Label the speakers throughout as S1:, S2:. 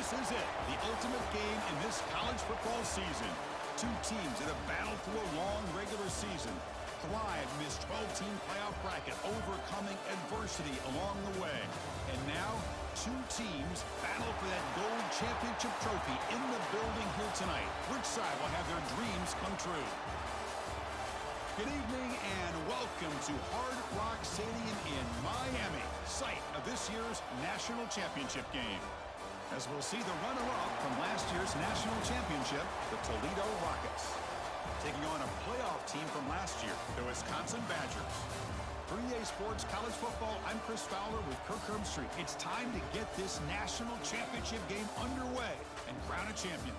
S1: This is it, the ultimate game in this college football season. Two teams that have battled through a long regular season, thrive in this 12-team playoff bracket, overcoming adversity along the way. And now, two teams battle for that gold championship trophy in the building here tonight. Which side will have their dreams come true? Good evening and welcome to Hard Rock Stadium in Miami, site of this year's national championship game. As we'll see the runner-up from last year's national championship, the Toledo Rockets, taking on a playoff team from last year, the Wisconsin Badgers. For EA Sports College Football, I'm Chris Fowler with Kirk Herbstreit. It's time to get this national championship game underway and crown a champion.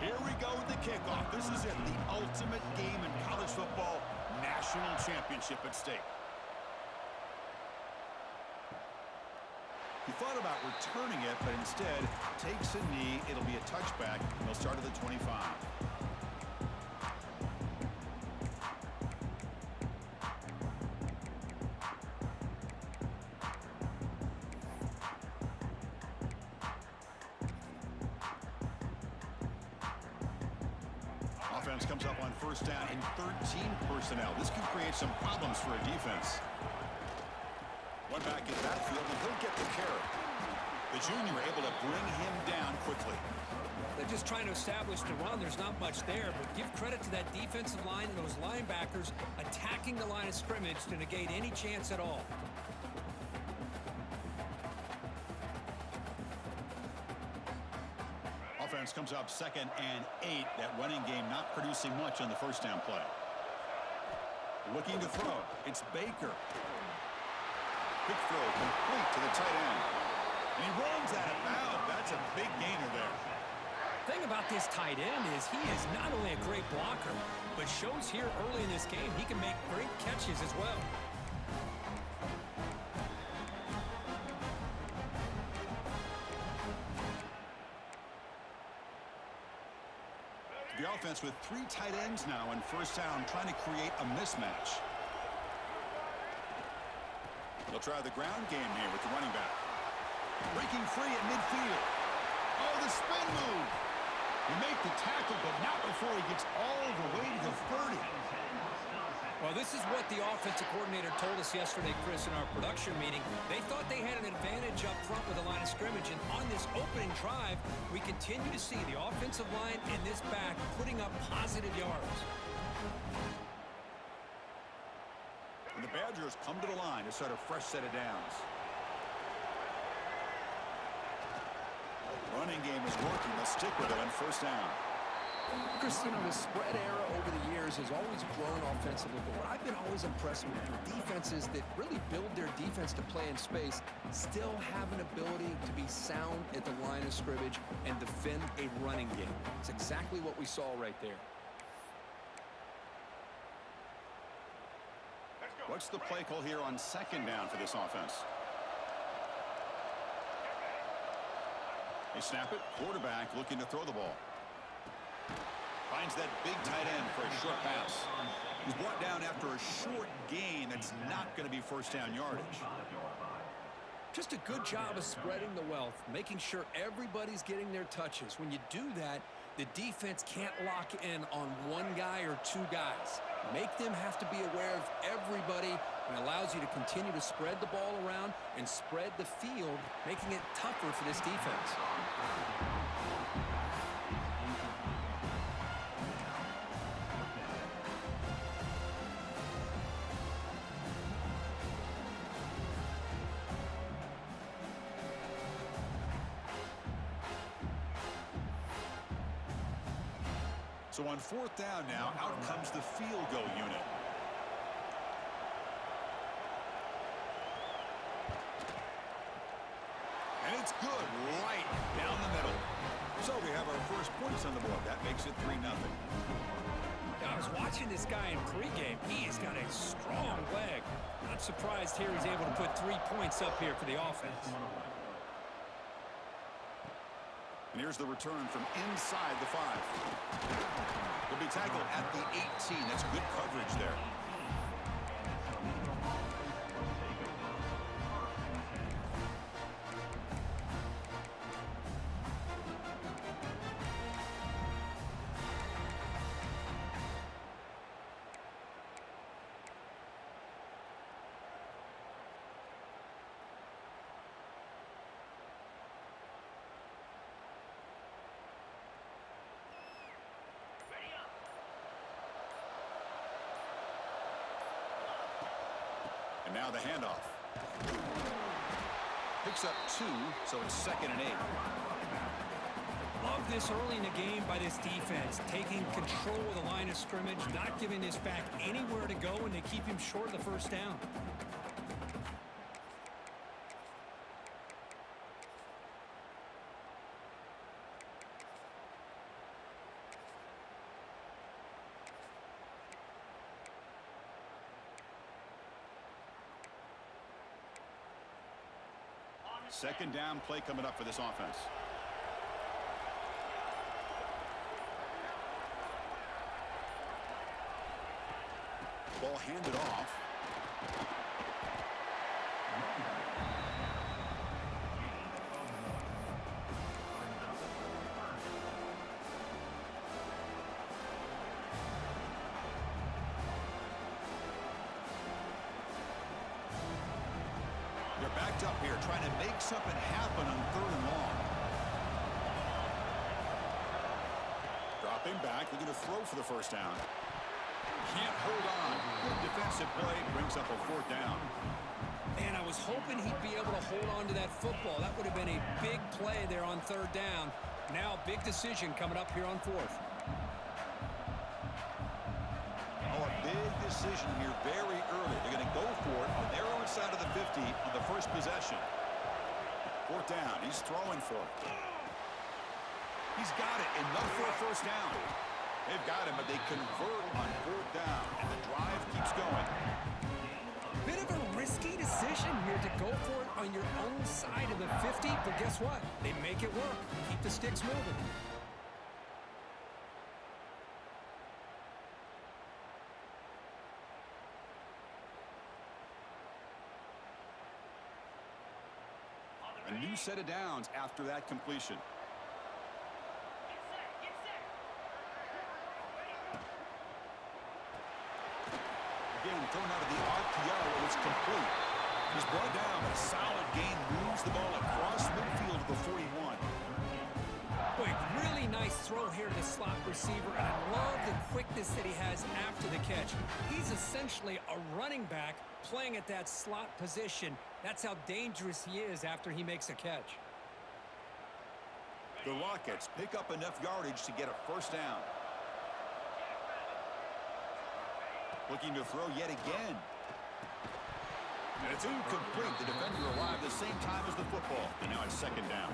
S1: Here we go with the kickoff. This is it, the ultimate game in college football, national championship at stake. He thought about returning it, but instead takes a knee. It'll be a touchback. He'll start at the 25. Offense comes up on first down in 13 personnel. This can create some problems for a defense. One back in backfield, and he'll get the carry. The junior able to bring him down quickly.
S2: They're just trying to establish the run. There's not much there, but give credit to that defensive line and those linebackers attacking the line of scrimmage to negate any chance at all.
S1: Offense comes up 2nd and 8. That running game not producing much on the first down play. Looking to throw. It's Baker. Quick throw complete to the tight end. And he runs out of bounds. That's a big gainer there.
S2: The thing about this tight end is he is not only a great blocker, but shows here early in this game he can make great catches as well.
S1: The offense with 3 tight ends now on first down, trying to create a mismatch. They'll try the ground game here with the running back. Breaking free at midfield. Oh, the spin move. He make the tackle, but not before he gets all the way to the 30.
S2: Well, this is what the offensive coordinator told us yesterday, Chris, in our production meeting. They thought they had an advantage up front with the line of scrimmage, and on this opening drive, we continue to see the offensive line and this back putting up positive yards.
S1: And the Badgers come to the line to start a fresh set of downs. Running game is working. They'll stick with it on first down.
S3: Chris, you know, the spread era over the years has always grown offensively, but what I've been always impressed with defenses that really build their defense to play in space still have an ability to be sound at the line of scrimmage and defend a running game. It's exactly what we saw right there.
S1: What's the play call here on second down for this offense? They snap it. Quarterback looking to throw the ball. Finds that big tight end for a short pass. He's brought down after a short gain that's not going to be first down yardage.
S3: Just a good job of spreading the wealth, making sure everybody's getting their touches. When you do that, the defense can't lock in on one guy or 2 guys. Make them have to be aware of everybody, and allows you to continue to spread the ball around and spread the field, making it tougher for this defense.
S1: So on fourth down now, out comes the field goal unit. And it's good right down the middle. So we have our first points on the board. That makes it 3-0.
S2: I was watching this guy in pregame. He's got a strong leg. Not surprised here he's able to put 3 points up here for the offense.
S1: here's the return from inside the 5. He'll be tackled at the 18. That's good coverage there. And now the handoff. Picks up 2, so it's 2nd and 8.
S2: Love this early in the game by this defense, taking control of the line of scrimmage, not giving this back anywhere to go, and they keep him short of the first down.
S1: Second down play coming up for this offense. Ball handed off. They're backed up here, trying to make something happen on 3rd and long. Dropping back, they're going to throw for the first down. Can't hold on. Good defensive play, brings up a 4th down.
S2: And I was hoping he'd be able to hold on to that football. That would have been a big play there on 3rd down. Now, big decision coming up here on 4th.
S1: Oh, a big decision here very early. They're going to go for it on their own side of the 50 on the first possession. 4th down. He's throwing for it. He's got it. Enough for a first down. They've got him, but they convert on 4th down, and the drive keeps going.
S2: Bit of a risky decision here to go for it on your own side of the 50, but guess what? They make it work. Keep the sticks moving.
S1: A new set of downs after that completion. Again, thrown out of the RPO, and it's complete. He's brought down, but a solid gain moves the ball across midfield to the 41.
S2: Boy, really nice throw here to the slot receiver, and I love the quickness that he has after the catch. He's essentially a running back playing at that slot position. That's how dangerous he is after he makes a catch.
S1: The Rockets pick up enough yardage to get a first down. Looking to throw yet again. And it's incomplete. The defender arrived the same time as the football. And now it's 2nd down.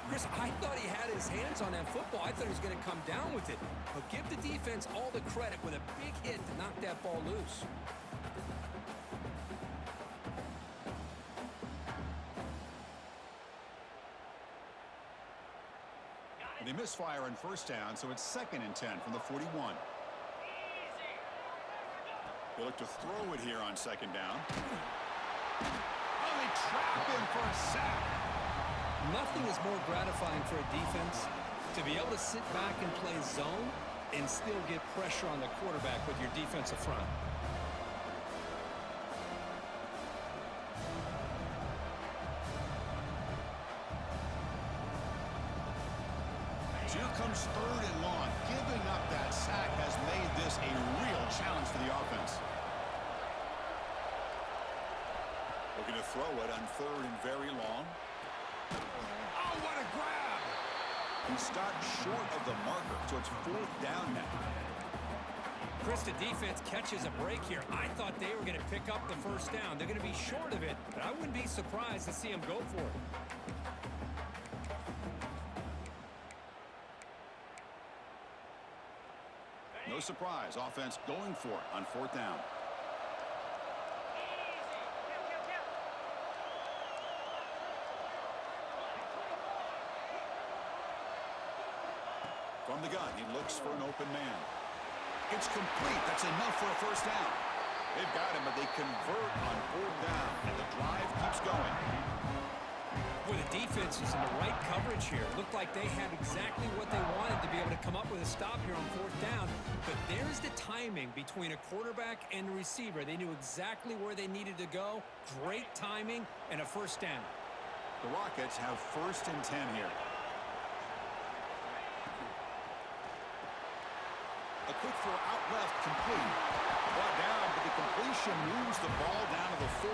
S2: Chris, I thought he had his hands on that football. I thought he was going to come down with it. But give the defense all the credit with a big hit to knock that ball loose.
S1: They misfire on first down, so it's 2nd and 10 from the 41. They look to throw it here on 2nd down. Oh, they trap him for a sack.
S2: Nothing is more gratifying for a defense to be able to sit back and play zone and still get pressure on the quarterback with your defensive front.
S1: Here comes 3rd and long. Giving up that sack has made this a real challenge for the offense. Looking to throw it on 3rd and very long. Oh, what a grab! He stopped short of the marker, so it's 4th down now.
S2: Chris, the defense catches a break here. I thought they were going to pick up the first down. They're going to be short of it, but I wouldn't be surprised to see them go for it.
S1: No surprise, offense going for it on 4th down. From the gun, he looks for an open man. It's complete. That's enough for a first down. They've got him, but they convert on 4th down, and the drive keeps going.
S2: Boy, the defense is in the right coverage here. Looked like they had exactly what they wanted to be able to come up with a stop here on 4th down. But there's the timing between a quarterback and the receiver. They knew exactly where they needed to go. Great timing and a first down.
S1: The Rockets have 1st and 10 here. A quick throw out left, complete. Brought down, but the completion moves the ball down to the 4.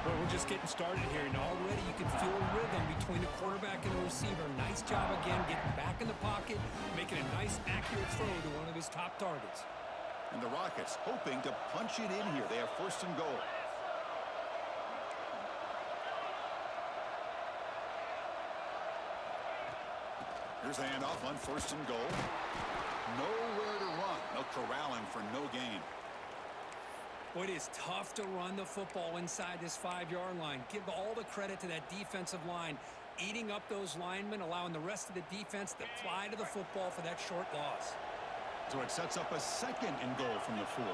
S2: Well, we're just getting started here, and already you can feel a rhythm between the quarterback and the receiver. Nice job again, getting back in the pocket, making a nice, accurate throw to one of his top targets.
S1: And the Rockets hoping to punch it in here. They have 1st and goal. Here's the handoff on 1st and goal. Nowhere to run. They'll corral him for no gain.
S2: Boy, it is tough to run the football inside this 5-yard line. Give all the credit to that defensive line, eating up those linemen, allowing the rest of the defense to fly to the football for that short loss.
S1: So it sets up a 2nd and goal from the 4.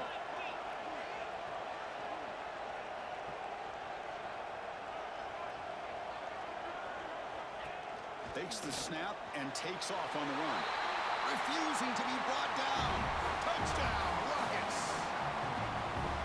S1: Takes the snap and takes off on the run. Refusing to be brought down. Touchdown, Rockets!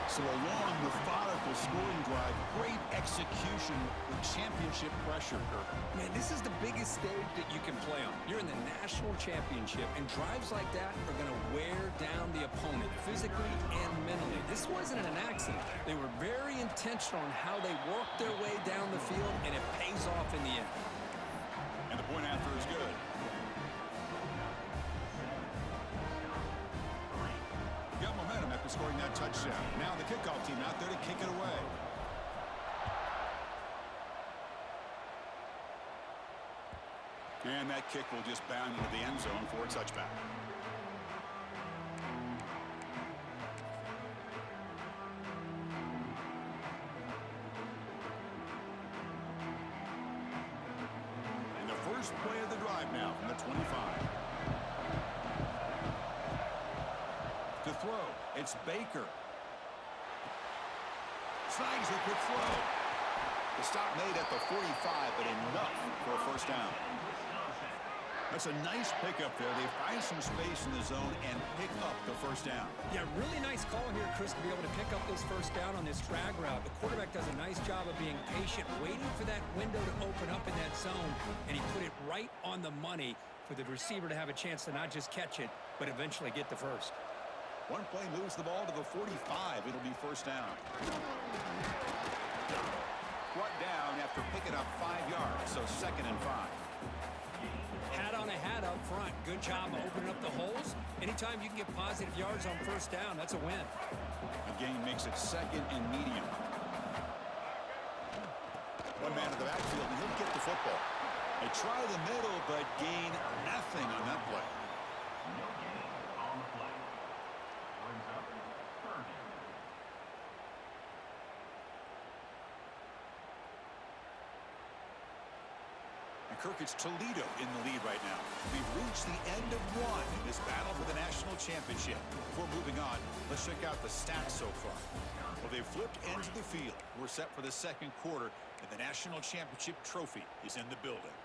S1: So a long, methodical scoring drive. Great execution with championship pressure, Kirk.
S2: Man, this is the biggest stage that you can play on. You're in the national championship, and drives like that are going to wear down the opponent physically and mentally. This wasn't an accident. They were very intentional on how they worked their way down the field, and it pays off in the end.
S1: And the point after is good. Got momentum after scoring that touchdown. Now the kickoff team out there to kick it away. And that kick will just bound into the end zone for a touchback. And the first play of the drive now from the 25. To throw, it's Baker. Snags a quick throw. The stop made at the 45, but enough for a first down. That's a nice pickup there. They find some space in the zone and pick up the first down.
S2: Yeah, really nice call here, Chris, to be able to pick up this first down on this drag route. The quarterback does a nice job of being patient, waiting for that window to open up in that zone, and he put it right on the money for the receiver to have a chance to not just catch it, but eventually get the first.
S1: One play moves the ball to the 45. It'll be first down. Brought down after picking up 5 yards, so 2nd and 5.
S2: Hat on a hat up front. Good job of opening up the holes. Anytime you can get positive yards on first down, that's a win.
S1: The gain makes it 2nd and medium. One man to the backfield, and he'll get the football. They try the middle, but gain nothing on that play. Kirk, it's Toledo in the lead right now. We've reached the end of one in this battle for the national championship. Before moving on, let's check out the stats so far. Well, they've flipped ends of the field. We're set for the 2nd quarter, and the national championship trophy is in the building.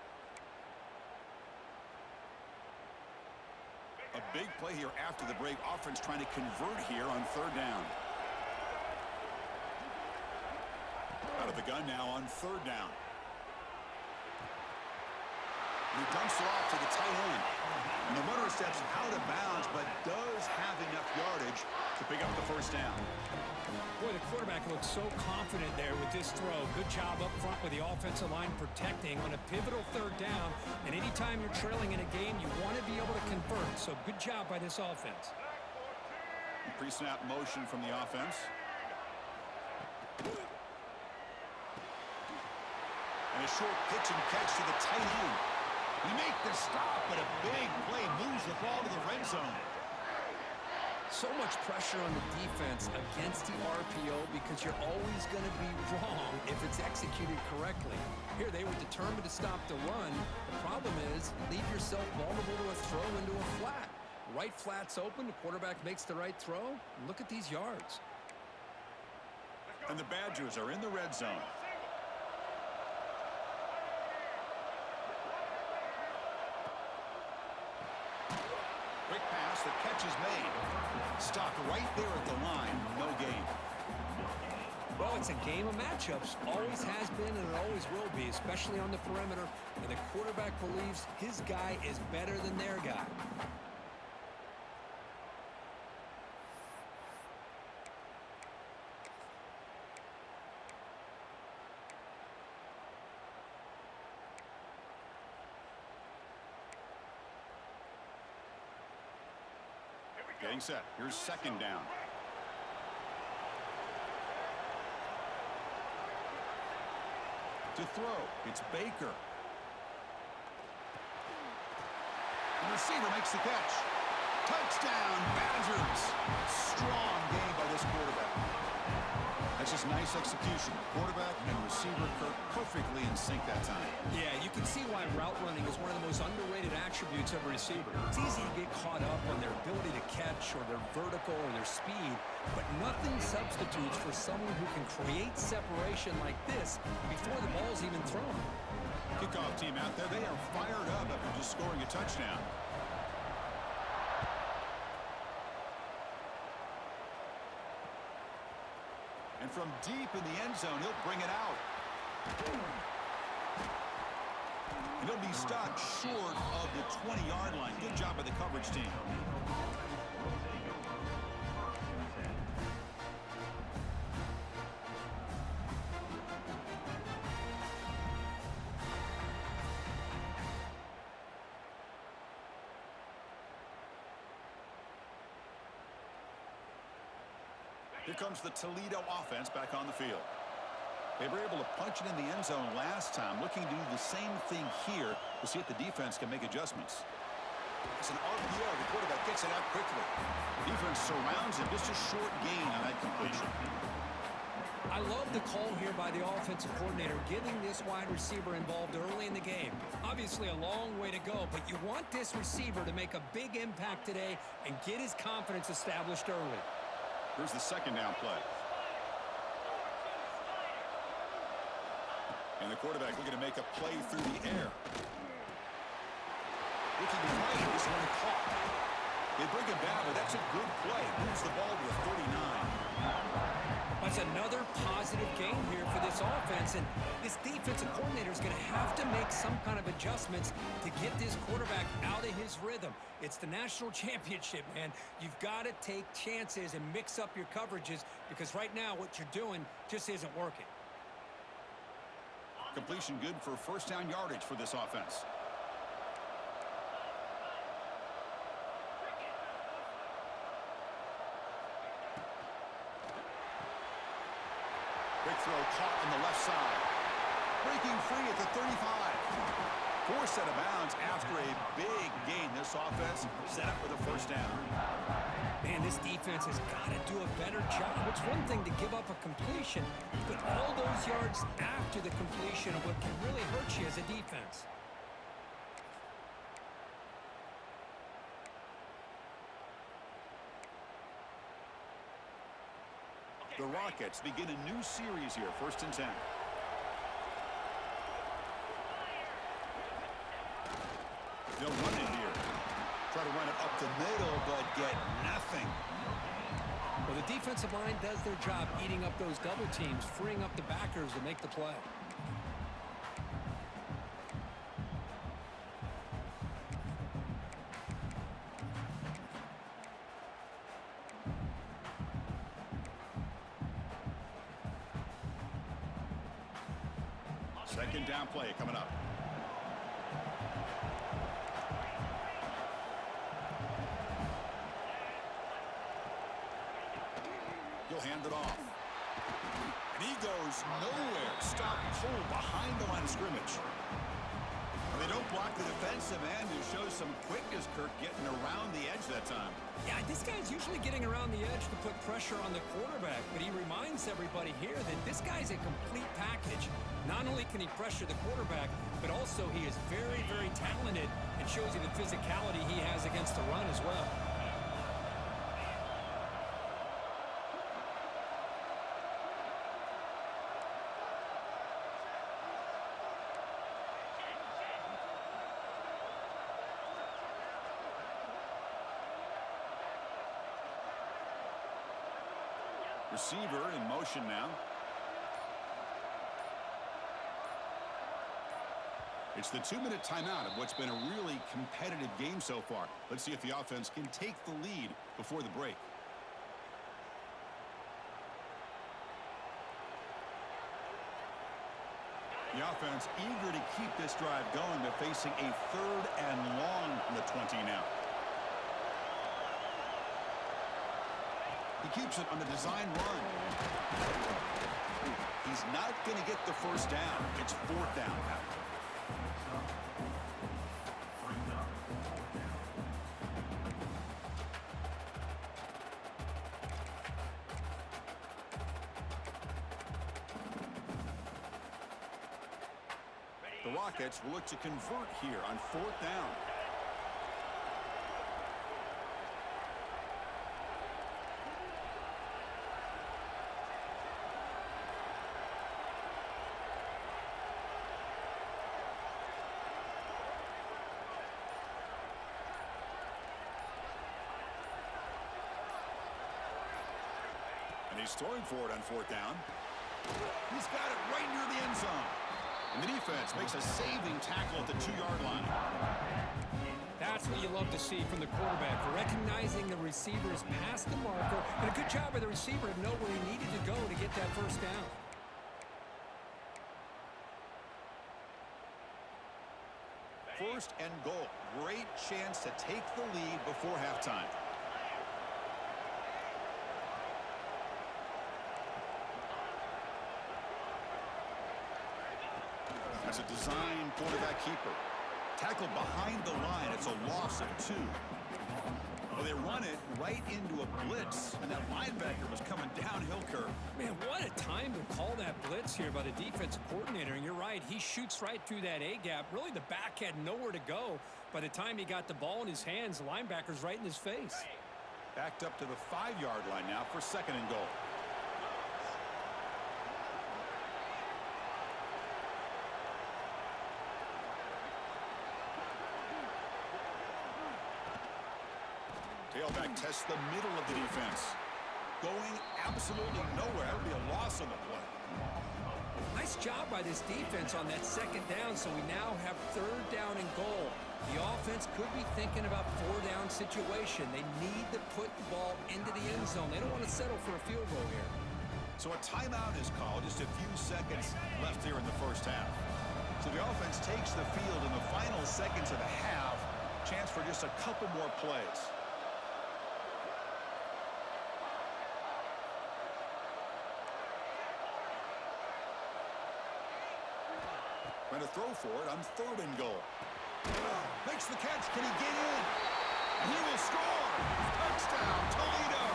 S1: A big play here after the break. Offense trying to convert here on 3rd down. Out of the gun now on 3rd down. He dumps it off to the tight end. And the runner steps out of bounds, but does have enough yardage to pick up the first down.
S2: Boy, the quarterback looks so confident there with this throw. Good job up front with the offensive line protecting on a pivotal 3rd down. And anytime you're trailing in a game, you want to be able to convert. So good job by this offense.
S1: Pre-snap motion from the offense. And a short pitch and catch to the tight end. They make the stop, but a big play moves the ball to the red zone.
S3: So much pressure on the defense against the RPO because you're always going to be wrong if it's executed correctly. Here, they were determined to stop the run. The problem is you leave yourself vulnerable to a throw into a flat. Right flat's open, the quarterback makes the right throw. And look at these yards.
S1: And the Badgers are in the red zone. Quick pass, the catch is made. Stopped right there at the line, no gain.
S2: Well, it's a game of matchups. Always has been and it always will be, especially on the perimeter. And the quarterback believes his guy is better than their guy.
S1: Getting set. Here's second down. To throw, it's Baker. The receiver makes the catch. Touchdown, Badgers. Strong game by this quarterback. That's just nice execution. Quarterback and receiver Kirk perfectly in sync that time.
S2: Yeah, you can see why route running is one of the most underrated attributes of a receiver. It's easy to get caught up on their ability to catch or their vertical or their speed, but nothing substitutes for someone who can create separation like this before the ball's even thrown.
S1: Kickoff team out there, they are fired up after just scoring a touchdown. And from deep in the end zone, he'll bring it out. And he'll be stopped short of the 20-yard line. Good job by the coverage team. Here comes the Toledo offense back on the field. They were able to punch it in the end zone last time, looking to do the same thing here to see if the defense can make adjustments. It's an RPO. The quarterback gets it out quickly. The defense surrounds him. Just a short gain on that completion.
S2: I love the call here by the offensive coordinator, getting this wide receiver involved early in the game. Obviously a long way to go, but you want this receiver to make a big impact today and get his confidence established early.
S1: Here's the second down play. And the quarterback looking to make a play through the air. Looking right, this one caught. They bring him down, but that's a good play. Moves the ball to the 39.
S2: That's another positive game here for this offense, and this defensive coordinator is going to have to make some kind of adjustments to get this quarterback out of his rhythm. It's the national championship, man. You've got to take chances and mix up your coverages because right now what you're doing just isn't working.
S1: Completion good for first down yardage for this offense. Big throw caught on the left side. Breaking free at the 35. Forced out of bounds after a big gain. This offense set up with a first down.
S2: Man, this defense has got to do a better job. It's one thing to give up a completion, but all those yards after the completion are what can really hurt you as a defense.
S1: The Rockets begin a new series here, 1st and 10. They'll run it here. Try to run it up the middle, but get nothing.
S2: Well, the defensive line does their job eating up those double teams, freeing up the backers to make the play.
S1: Second down play coming up. He'll hand it off. And he goes nowhere. Stop pull behind the line of scrimmage. They don't block the defensive end, who shows some quickness, Kirk, getting around the edge that time.
S2: Yeah, this guy's usually getting around the edge to put pressure on the quarterback, but he reminds everybody here that this guy's a complete package. Not only can he pressure the quarterback, but also he is very, very talented and shows you the physicality he has against the run as well.
S1: Receiver in motion now. It's the 2-minute timeout of what's been a really competitive game so far. Let's see if the offense can take the lead before the break. The offense eager to keep this drive going, but facing a 3rd and long from the 20 now. He keeps it on the design run. He's not going to get the first down. It's 4th down. The Rockets will look to convert here on 4th down. He's throwing for it on 4th down. He's got it right near the end zone. And the defense makes a saving tackle at the 2-yard line.
S2: That's what you love to see from the quarterback, recognizing the receivers past the marker, and a good job by the receiver to know where he needed to go to get that first down.
S1: First and goal. Great chance to take the lead before halftime. That's a design quarterback keeper. Tackled behind the line. It's a loss of 2. Well, they run it right into a blitz, and that linebacker was coming downhill, Kirk.
S2: Man, what a time to call that blitz here by the defensive coordinator. And you're right, he shoots right through that A-gap. Really, the back had nowhere to go. By the time he got the ball in his hands, the linebacker's right in his face.
S1: Backed up to the 5-yard line now for 2nd and goal. Tailback tests the middle of the defense. Going absolutely nowhere. That would be a loss on the play.
S2: Nice job by this defense on that 2nd down, so we now have 3rd down and goal. The offense could be thinking about 4-down situation. They need to put the ball into the end zone. They don't want to settle for a field goal here.
S1: So a timeout is called. Just a few seconds left here in the first half. So the offense takes the field in the final seconds of the half. Chance for just a couple more plays. Trying to throw for it on 3rd and goal. Makes the catch. Can he get in? And he will score. Touchdown, Toledo.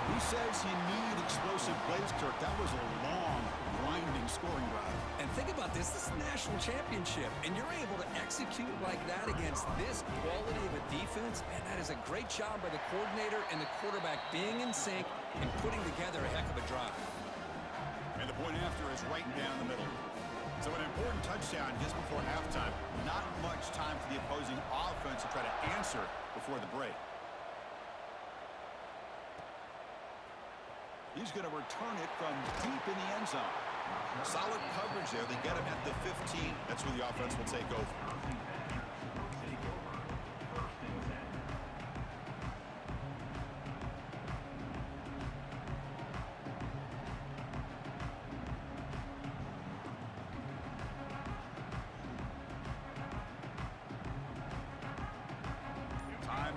S1: Who says you need explosive plays, Kirk? That was a long, grinding scoring drive.
S2: And think about this. This is a national championship, and you're able to execute like that against this quality of a defense. Man, that is a great job by the coordinator and the quarterback being in sync and putting together a heck of a drive.
S1: And the point after is right down the middle. So an important touchdown just before halftime. Not much time for the opposing offense to try to answer before the break. He's going to return it from deep in the end zone. Solid coverage there. They get him at the 15. That's where the offense will take over.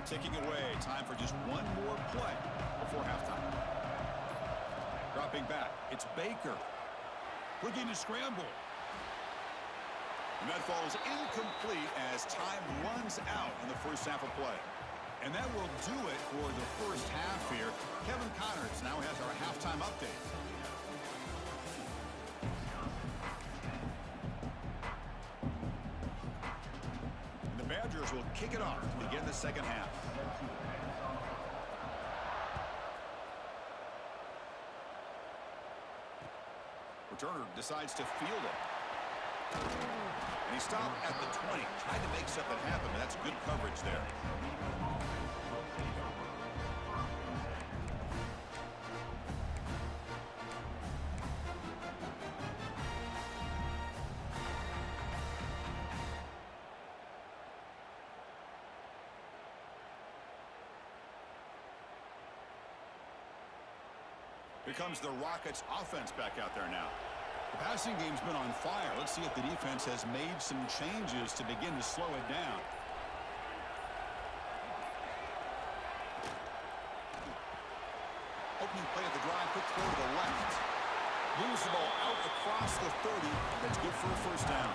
S1: Ticking away. Time for just one more play before halftime. Dropping back. It's Baker. Looking to scramble. And that falls incomplete as time runs out in the first half of play. And that will do it for the first half here. Kevin Connors now has our halftime update. And the Badgers will kick it off to begin the second half. Returner decides to field it. And he stopped at the 20. Tried to make something happen, but that's good coverage there. Here comes the Rockets offense back out there now. The passing game's been on fire. Let's see if the defense has made some changes to begin to slow it down. Opening play at the drive, quick throw to the left. Moves the ball out across the 30. That's good for a first down.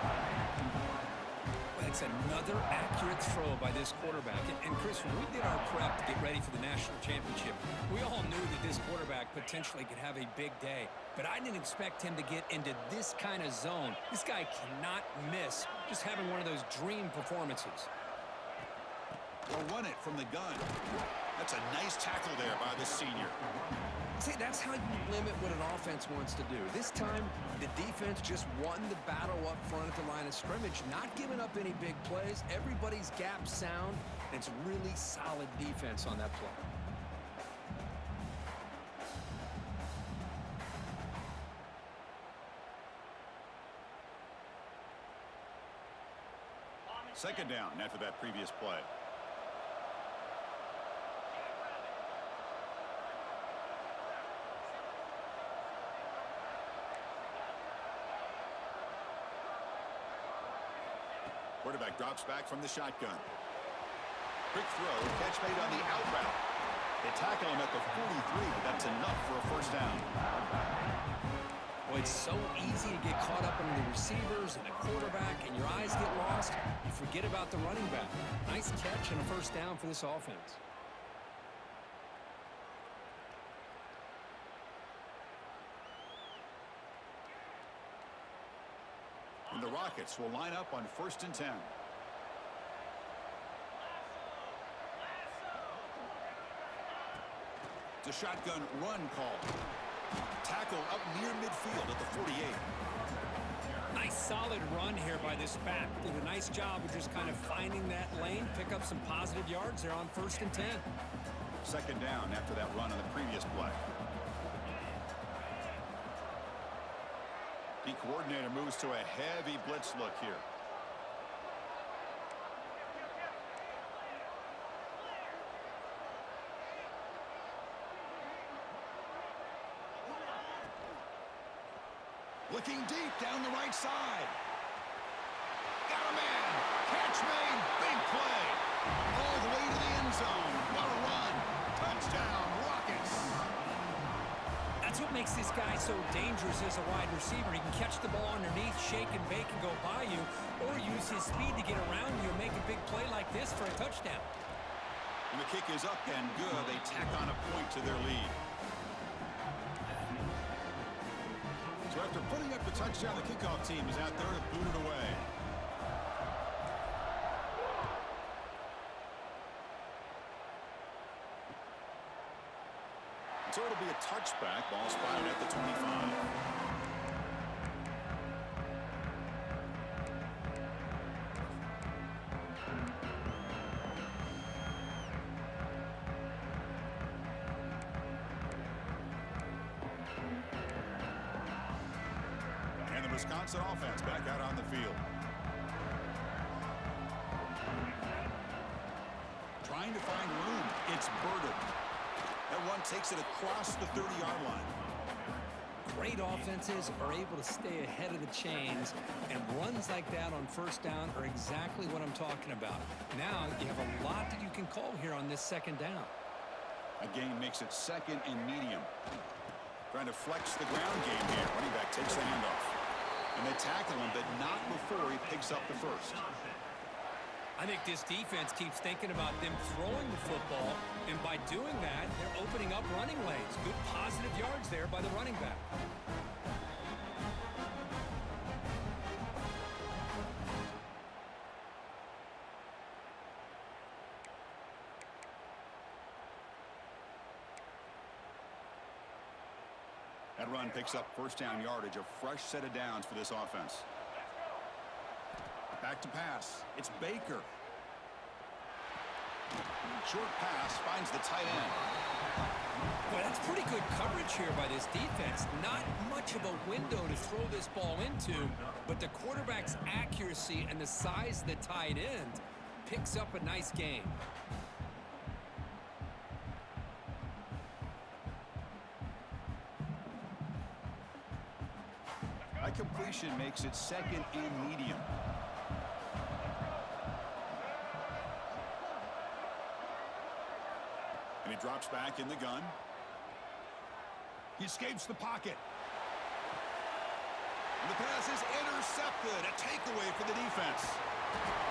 S2: That's another accurate throw by this quarterback. And Chris, when we did our prep to get ready for the national championship, we all knew that this quarterback potentially could have a big day. But I didn't expect him to get into this kind of zone. This guy cannot miss just having one of those dream performances.
S1: Or run it from the gun. That's a nice tackle there by the senior.
S3: See, that's how you limit what an offense wants to do. This time, the defense just won the battle up front at the line of scrimmage, not giving up any big plays. Everybody's gap sound, and it's really solid defense on that play.
S1: Second down after that previous play. Quarterback drops back from the shotgun. Quick throw, catch made on the out route. They tackle him at the 43, but that's enough for a first down.
S2: Well, it's so easy to get caught up in the receivers and the quarterback, and your eyes get lost. You forget about the running back. Nice catch and a first down for this offense.
S1: And the Rockets will line up on 1st and 10. It's a shotgun run call. Tackle up near midfield at the 48.
S2: Nice solid run here by this back. Did a nice job of just kind of finding that lane, pick up some positive yards there on 1st and 10.
S1: Second down after that run on the previous play. The coordinator moves to a heavy blitz look here. Looking deep down the right side. Got a man. Catch made. Big play. All the way to the end zone. What a run. Touchdown, Rockets.
S2: That's what makes this guy so dangerous as a wide receiver. He can catch the ball underneath, shake and bake and go by you, or use his speed to get around you and make a big play like this for a touchdown.
S1: And the kick is up and good. They tack on a point to their lead. So after putting up the touchdown, the kickoff team is out there to boot it away. So it'll be a touchback. Ball spotted at the 25. And the Wisconsin offense back out on the field. Trying to find room. It's Burden. That one takes it across the 30-yard line.
S2: Great offenses are able to stay ahead of the chains, and runs like that on 1st down are exactly what I'm talking about. Now you have a lot that you can call here on this 2nd down.
S1: A gain makes it 2nd and medium. Trying to flex the ground game here. Running back takes the handoff. And they tackle him, but not before he picks up the first.
S2: I think this defense keeps thinking about them throwing the football, and by doing that, they're opening up running lanes. Good positive yards there by the running back.
S1: That run picks up first down yardage, a fresh set of downs for this offense. Back to pass. It's Baker. Short pass finds the tight end.
S2: Boy, that's pretty good coverage here by this defense. Not much of a window to throw this ball into, but the quarterback's accuracy and the size of the tight end picks up a nice gain.
S1: A completion makes it second and medium. And he drops back in the gun. He escapes the pocket. And the pass is intercepted. A takeaway for the defense.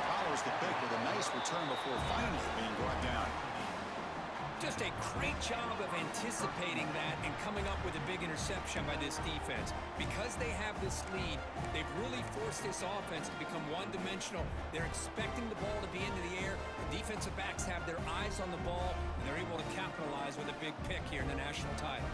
S1: Follows the pick with a nice return before finally being brought down.
S2: Just a great job of anticipating that and coming up with a big interception by this defense. Because they have this lead, they've really forced this offense to become one-dimensional. They're expecting the ball to be into the air. The defensive backs have their eyes on the ball, and they're able to capitalize with a big pick here in the national title.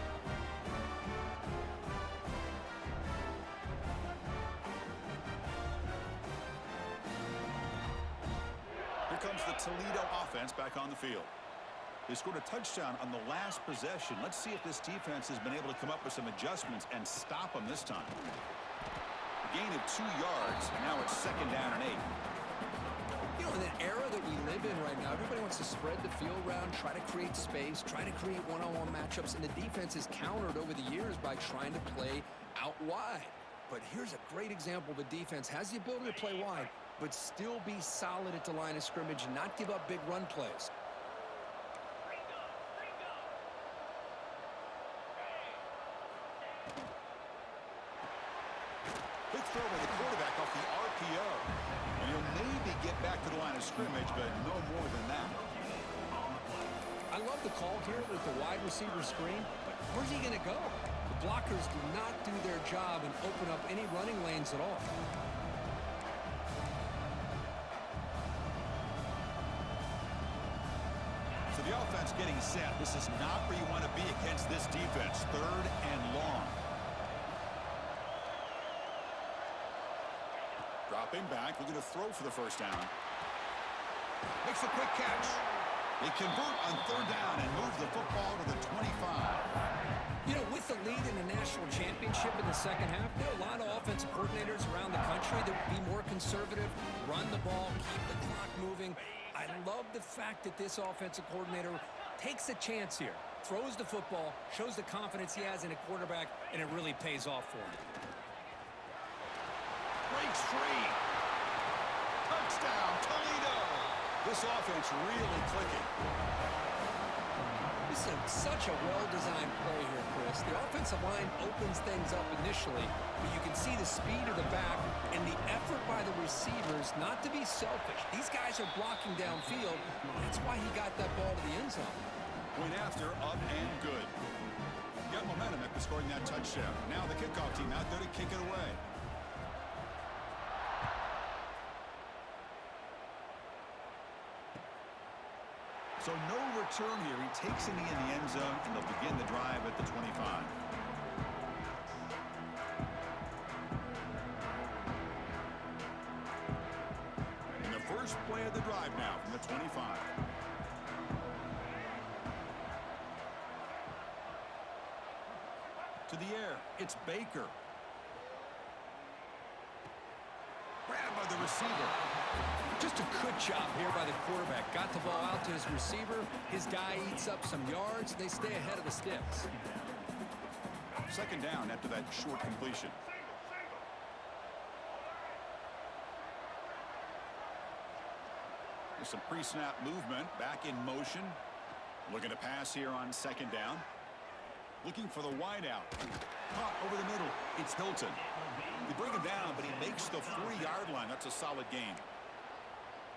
S1: Here comes the Toledo offense back on the field. They scored a touchdown on the last possession. Let's see if this defense has been able to come up with some adjustments and stop them this time. A gain of 2 yards, and now it's second down and 8.
S3: You know, in the era that we live in right now, everybody wants to spread the field around, try to create space, try to create one-on-one matchups, and the defense is countered over the years by trying to play out wide. But here's a great example. The defense has the ability to play wide, but still be solid at the line of scrimmage and not give up big run plays.
S1: Quick throw by the quarterback off the RPO. And he'll maybe get back to the line of scrimmage, but no more than that.
S3: I love the call here with the wide receiver screen, but where's he going to go? The blockers do not do their job and open up any running lanes at all.
S1: So the offense getting set. This is not where you want to be against this defense. Third and long. Dropping back, looking to throw for the first down. Makes a quick catch. They convert on third down and move the football to the 25.
S2: You know, with the lead in the national championship in the second half, there are a lot of offensive coordinators around the country that would be more conservative, run the ball, keep the clock moving. I love the fact that this offensive coordinator takes a chance here, throws the football, shows the confidence he has in a quarterback, and it really pays off for him.
S1: Breaks free. Touchdown, Toledo. This offense really clicking.
S3: This is such a well-designed play here, Chris. The offensive line opens things up initially, but you can see the speed of the back and the effort by the receivers not to be selfish. These guys are blocking downfield. That's why he got that ball to the end zone.
S1: Point after, up and good. Got momentum after scoring that touchdown. Now the kickoff team out there to kick it away. So no return here. He takes it in the end zone, and they'll begin the drive at the 25. And the first play of the drive now from the 25. To the air, it's Baker. Grabbed by the receiver.
S3: Just a good job here by the quarterback. Got the ball out to his receiver. His guy eats up some yards. They stay ahead of the sticks.
S1: Second down after that short completion. There's some pre-snap movement. Back in motion. Looking to pass here on second down. Looking for the wideout. Caught over the middle. It's Hilton. They bring him down, but he makes the 3-yard line. That's a solid gain.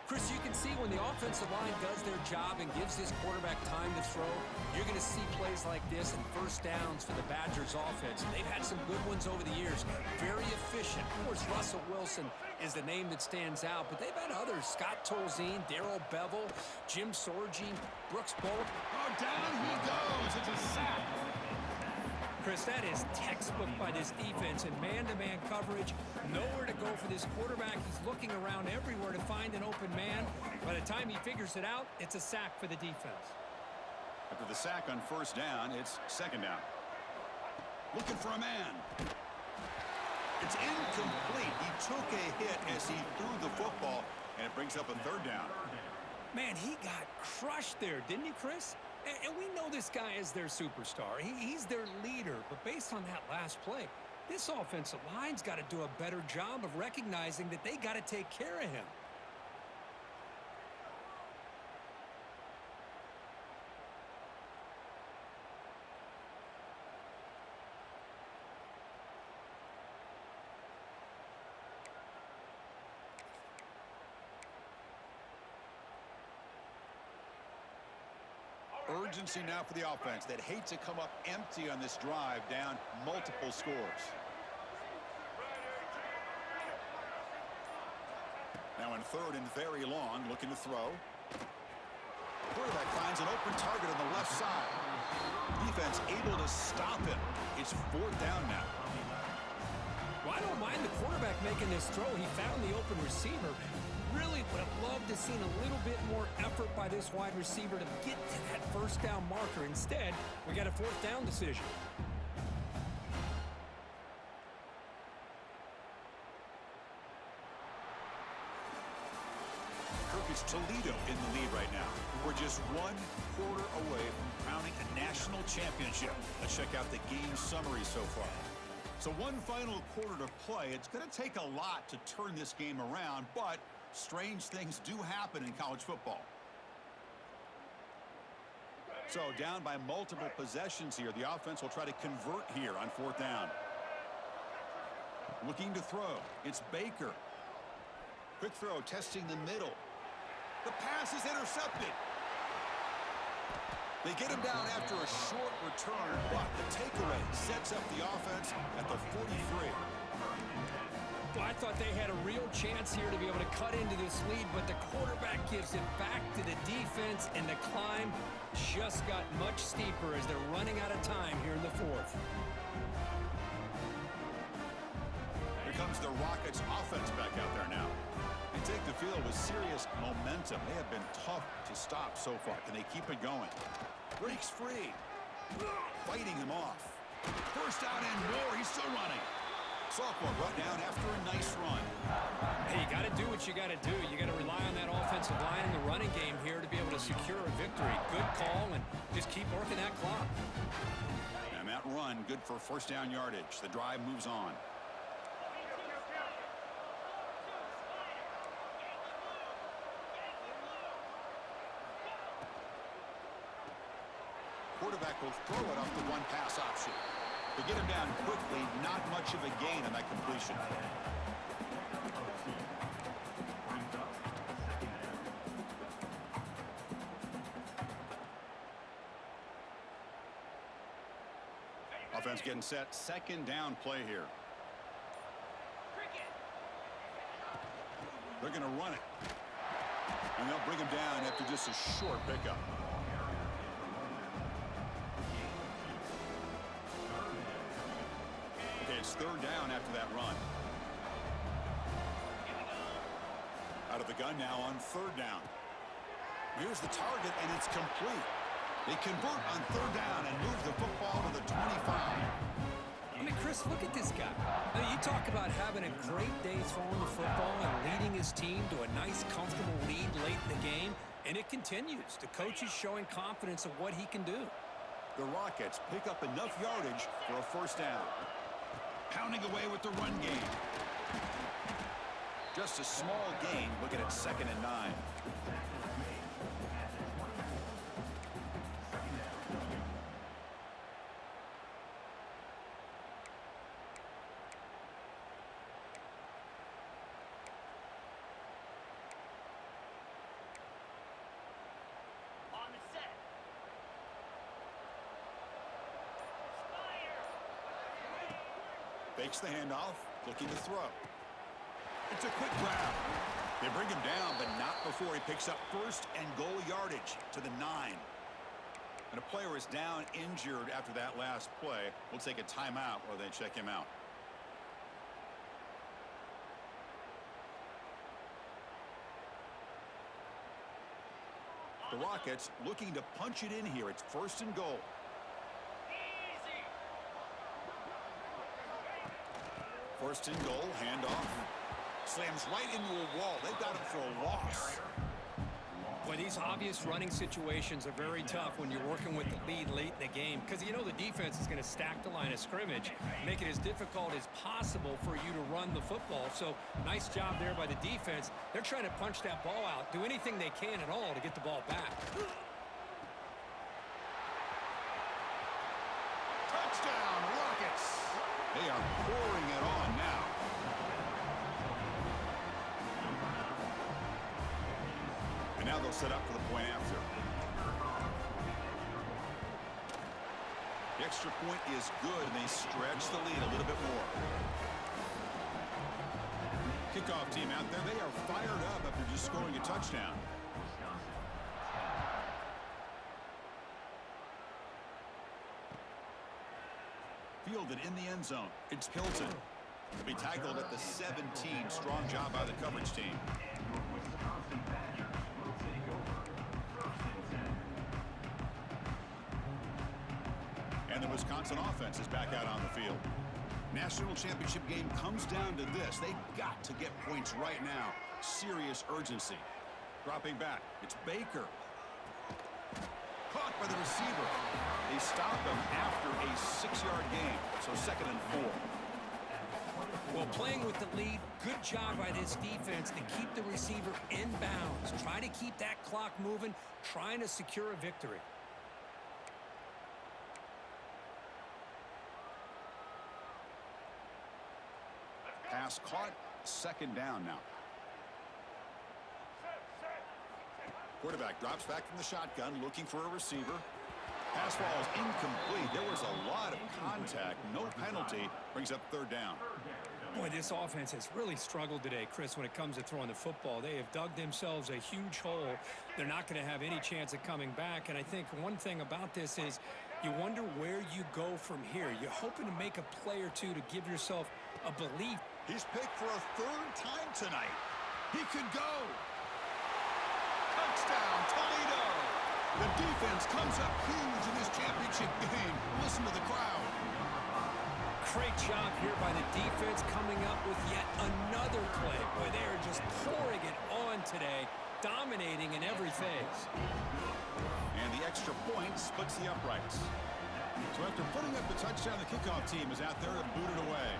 S2: Chris, you can see when the offensive line does their job and gives this quarterback time to throw, you're going to see plays like this and first downs for the Badgers offense. And they've had some good ones over the years. Very efficient. Of course, Russell Wilson is the name that stands out, but they've had others. Scott Tolzien, Darrell Bevel, Jim Sorgi, Brooks Bolt.
S1: Oh, down he goes. It's a sack.
S2: Chris, that is textbook by this defense in man-to-man coverage. Nowhere to go for this quarterback. He's looking around everywhere to find an open man. By the time he figures it out, it's a sack for the defense.
S1: After the sack on first down, it's second down. Looking for a man. It's incomplete. He took a hit as he threw the football, and it brings up a third down.
S2: Man, he got crushed there, didn't he, Chris? And we know this guy is their superstar. He's their leader. But based on that last play, this offensive line's got to do a better job of recognizing that they got to take care of him.
S1: Urgency now for the offense that hate to come up empty on this drive, down multiple scores. Now in third and very long, looking to throw. Quarterback finds an open target on the left side. Defense able to stop him. It's fourth down now.
S2: Well, I don't mind the quarterback making this throw. He found the open receiver. Really would have loved to seen a little bit more effort by this wide receiver to get to that first down marker. Instead, we got a fourth down decision.
S1: Kirkus Toledo in the lead right now. We're just 1 quarter away from crowning a national championship. Let's check out the game summary so far. So one final quarter to play. It's going to take a lot to turn this game around, but strange things do happen in college football. So down by multiple possessions here. The offense will try to convert here on fourth down. Looking to throw. It's Baker. Quick throw, testing the middle. The pass is intercepted. They get him down after a short return, but the takeaway sets up the offense at the 43.
S2: Well, I thought they had a real chance here to be able to cut into this lead, but the quarterback gives it back to the defense, and the climb just got much steeper as they're running out of time here in the fourth.
S1: Here comes the Rockets offense back out there now. They take the field with serious momentum. They have been tough to stop so far. Can they keep it going? Breaks free. Fighting him off. First down and more. He's still running. Sophomore brought down after a nice run.
S2: Hey, you got to do what you got to do. You got to rely on that offensive line in the running game here to be able to secure a victory. Good call, and just keep working that clock.
S1: And that run, good for first down yardage. The drive moves on. Quarterback will throw it off the one pass option. They get him down quickly, not much of a gain on that completion. Offense getting set, second down play here. They're going to run it. And they'll bring him down after just a short pickup. It's third down after that run. Out of the gun now on third down. Here's the target, and it's complete. They convert on third down and move the football to the 25.
S2: I mean, Chris, look at this guy. I mean, you talk about having a great day throwing the football and leading his team to a nice, comfortable lead late in the game, and it continues. The coach is showing confidence of what he can do.
S1: The Rockets pick up enough yardage for a first down. Pounding away with the run game. Just a small gain. Looking at 2nd and 9. Fakes the handoff, looking to throw. It's a quick grab. They bring him down, but not before he picks up first and goal yardage to the 9. And a player is down injured after that last play. We'll take a timeout while they check him out. The Rockets looking to punch it in here. It's first and goal. First and goal, handoff. Slams right into a wall. They've got him for a loss.
S2: Boy, these obvious running situations are very tough when you're working with the lead late in the game because you know the defense is going to stack the line of scrimmage, make it as difficult as possible for you to run the football. So nice job there by the defense. They're trying to punch that ball out, do anything they can at all to get the ball back.
S1: Touchdown, Rockets! They are pouring it on now. And now they'll set up for the point after. The extra point is good, and they stretch the lead a little bit more. Kickoff team out there, they are fired up after just scoring a touchdown. Fielded in the end zone. It's Hilton. He'll be tackled at the 17. Strong job by the coverage team. And the Wisconsin offense is back out on the field. National championship game comes down to this. They've got to get points right now. Serious urgency. Dropping back. It's Baker. Caught by the receiver. They stop him after a 6-yard gain. So second and 4.
S2: Well, playing with the lead, good job by this defense to keep the receiver in bounds. Try to keep that clock moving, trying to secure a victory.
S1: Pass caught, second down now. Quarterback drops back from the shotgun, looking for a receiver. Pass ball is incomplete. There was a lot of contact, no penalty, brings up third down.
S2: Boy, this offense has really struggled today, Chris, when it comes to throwing the football. They have dug themselves a huge hole. They're not going to have any chance of coming back. And I think one thing about this is you wonder where you go from here. You're hoping to make a play or two to give yourself a belief.
S1: He's picked for a third time tonight. He could go. Touchdown, Toledo. The defense comes up huge in this championship game. Listen to the crowd.
S2: Great job here by the defense coming up with yet another play. Boy, they are just pouring it on today, dominating in every phase.
S1: And the extra point splits the uprights. So after putting up the touchdown, the kickoff team is out there and booted away.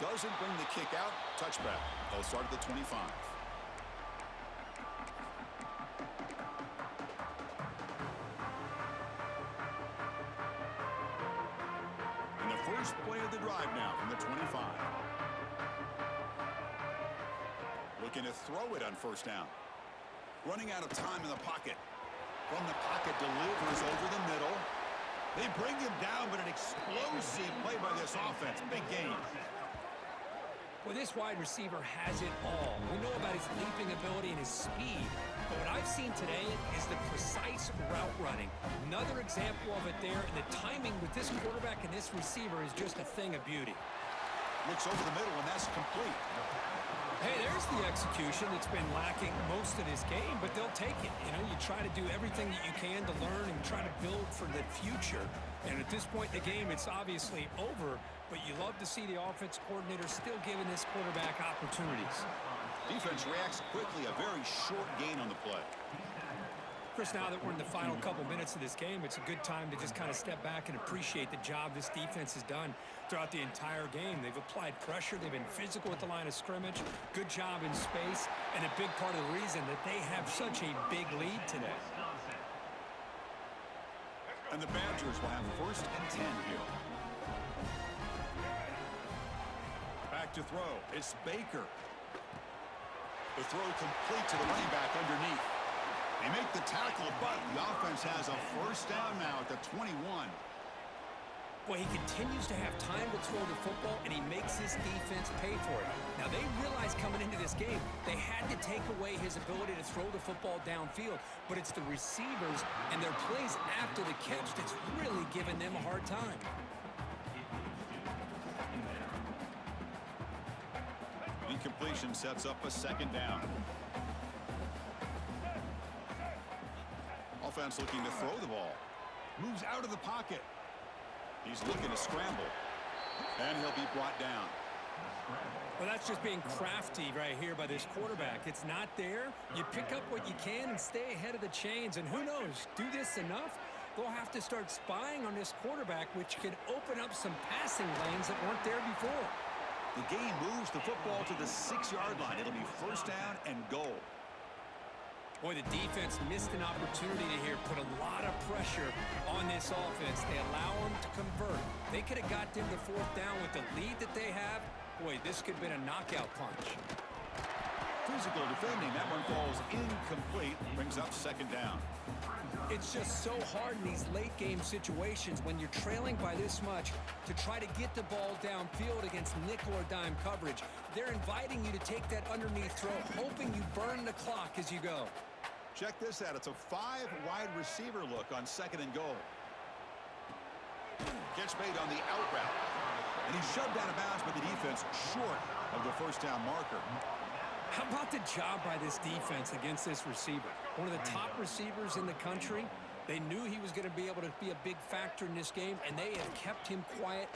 S1: Doesn't bring the kick out. Touchback. They'll start at the 25. And the first play of the drive now from the 25. Looking to throw it on first down. Running out of time in the pocket. From the pocket, delivers over the middle. They bring him down, but an explosive play by this offense. Big gain.
S2: Well, this wide receiver has it all. We know about his leaping ability and his speed, but what I've seen today is the precise route running. Another example of it there, and the timing with this quarterback and this receiver is just a thing of beauty.
S1: Looks over the middle, and that's complete.
S2: Hey, there's the execution that's been lacking most of this game, but they'll take it. You know, you try to do everything that you can to learn and try to build for the future. And at this point in the game, it's obviously over, but you love to see the offense coordinator still giving this quarterback opportunities.
S1: Defense reacts quickly, a very short gain on the play.
S2: Chris, now that we're in the final couple minutes of this game, it's a good time to just kind of step back and appreciate the job this defense has done throughout the entire game. They've applied pressure. They've been physical at the line of scrimmage. Good job in space, and a big part of the reason that they have such a big lead today.
S1: And the Badgers will have first and 10 here. Back to throw. It's Baker. The throw complete to the running back underneath. They make the tackle, but the offense has a first down now at the 21.
S2: Well, he continues to have time to throw the football, and he makes his defense pay for it. Now, they realized coming into this game, they had to take away his ability to throw the football downfield, but it's the receivers and their plays after the catch that's really giving them a hard time.
S1: Incompletion sets up a second down. Offense looking to throw the ball. Moves out of the pocket. He's looking to scramble. And he'll be brought down.
S2: Well, that's just being crafty right here by this quarterback. It's not there. You pick up what you can and stay ahead of the chains. And who knows, do this enough, they'll have to start spying on this quarterback, which could open up some passing lanes that weren't there before.
S1: The game moves the football to the 6-yard line. It'll be first down and goal.
S2: Boy, the defense missed an opportunity to here put a lot of pressure on this offense. They allow them to convert. They could have got them to fourth down with the lead that they have. Boy, this could have been a knockout punch.
S1: Physical defending. That one falls incomplete. Brings up second down.
S2: It's just so hard in these late-game situations when you're trailing by this much to try to get the ball downfield against nickel or dime coverage. They're inviting you to take that underneath throw, hoping you burn the clock as you go.
S1: Check this out. It's a 5-wide receiver look on second and goal. Catch made on the out route. And he's shoved out of bounds by the defense short of the first down marker.
S2: How about the job by this defense against this receiver? One of the top receivers in the country. They knew he was going to be able to be a big factor in this game, and they have kept him quiet.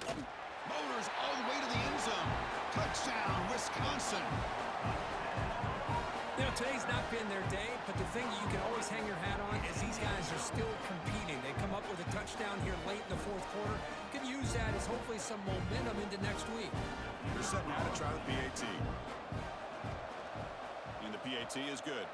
S1: Motors all the way to the end zone. Touchdown, Wisconsin.
S2: You know, today's not been their day, but the thing you can always hang your hat on is these guys are still competing. They come up with a touchdown here late in the fourth quarter. Can use that as hopefully some momentum into next week.
S1: They're setting out to try the PAT. And the PAT is good.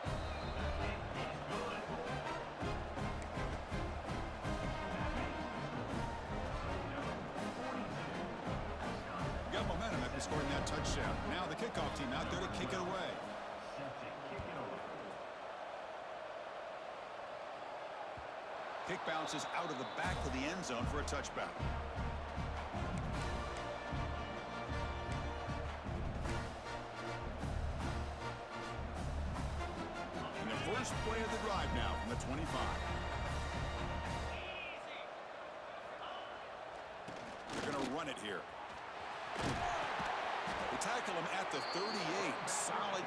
S1: Got momentum after scoring that touchdown. Now the kickoff team out there to kick it away. Kick bounces out of the back of the end zone for a touchback. And the first play of the drive now from the 25. They're going to run it here. They tackle him at the 38. Solid